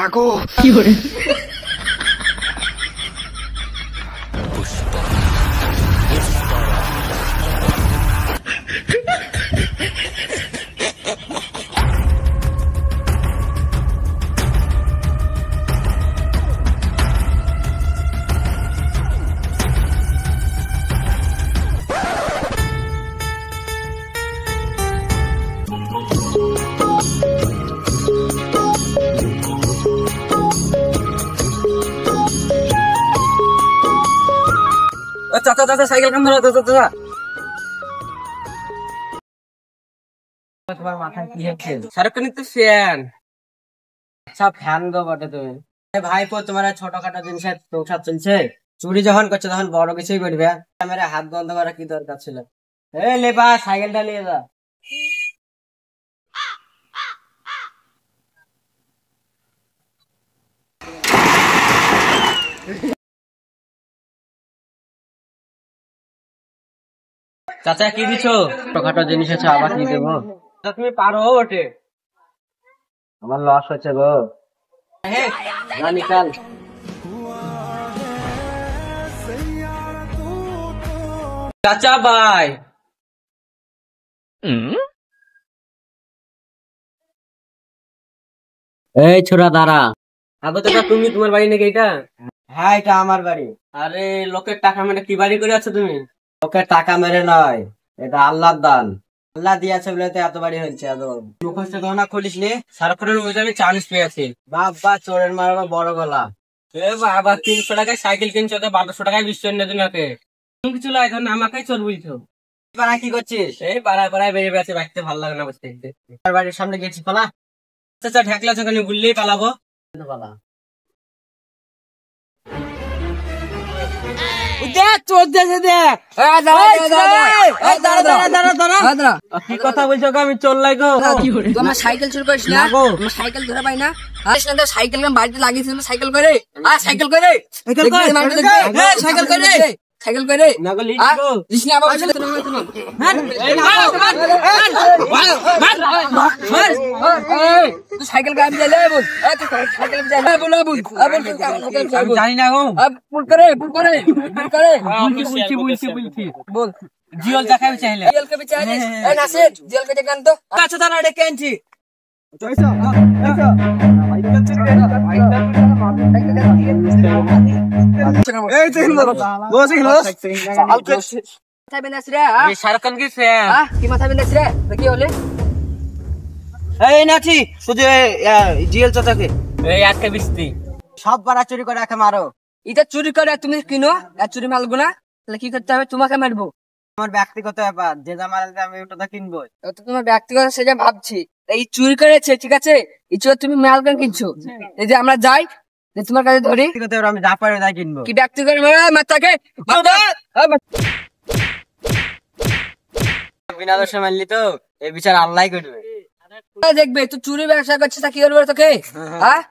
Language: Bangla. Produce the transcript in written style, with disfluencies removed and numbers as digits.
মাগো কি করে চাচা চাচা সাইকেল কান ধরো চাচা চাচা তোমার মাথায় কি হচ্ছে সারাক্ষণ তো ফ্যান সব ফ্যান গো বটে তুমি ভাইপো তোমার ছোটখাটো জিনিসের সংসার চলছে চুরি যখন করছে তখন বড় কিছুই করবে আমার হাত বন্ধ করা কি দরকার ছিল এই লেবা সাইকেলটা নিয়ে যা চাচা কি দিছো ছোটখাটো জিনিস আছে আবার কি দেবো তুমি পারো ওঠে আমার লস হচ্ছে গো নিকাল চাচা ভাই এই ছোড়া দাঁড়া আগে তো তুমি তোমার বাড়ি নাকি এটা হ্যাঁ এটা আমার বাড়ি আরে লোকের টাকা মেরে কি বাড়ি করে আছো তুমি লোকের টাকা মেরে নয় এটা আল্লাহর দান আল্লাহ দিয়েছে বলে তো এত বাড়ি হয়েছে এত মুখস্থ গহনা খুলিস নি সারাক্ষণের মধ্যে আমি চান্স পেয়েছি বাবা চোরের মারা বড় গলা এ বাবা 300 টাকায় সাইকেল কিনছো তো 1200 টাকায় বিশ চন্দ্র দিনকে তুমি কিছু লাই ধর আমাকেই চোর বুঝছো পাড়া কি করছিস এই পাড়ায় পাড়ায় বেরিয়ে বেড়াচ্ছে বাড়িতে ভালো লাগে না বসতে বাড়ির সামনে গেছি পালা চাচা ঢেকলা চোখানে বুললেই পালাবো পালা কি কথা বলছো আমি চল লাই গো তোমার সাইকেল চুরি করিস না সাইকেল ধরে পাই না সাইকেল বাড়িতে লাগিয়েছিল সাইকেল করে সাইকেল করে সাইকেল করে সাইকেল করে সাইকেল জানি না গো বল জিওল চাকাবি চাইলে আচ্ছা তারা ডেকে আনছি সব বাড়া চুরি করে একে মারো এটা চুরি করে তুমি কিনো চুরি মালবো না তাহলে কি করতে হবে তোমাকে মারবো আমার ব্যক্তিগত ব্যাপার যে যা মারলে আমি ওটা কিনবো তোমার ব্যক্তিগত সেটা ভাবছি এই চুরি করেছে ঠিক আছে এই চুরি তুমি মাল কেন কিনছো এই যে আমরা যাই তোমার কাছে ধরি আমি যা পারি তাই কিনবো কি ব্যক্তিগত মাত্রাকে বিনা দোষে মানলি তো এই বিচার আল্লাহ করবে দেখবে তুই চুরি ব্যবসা করছিস তা কি করবে তোকে হ্যাঁ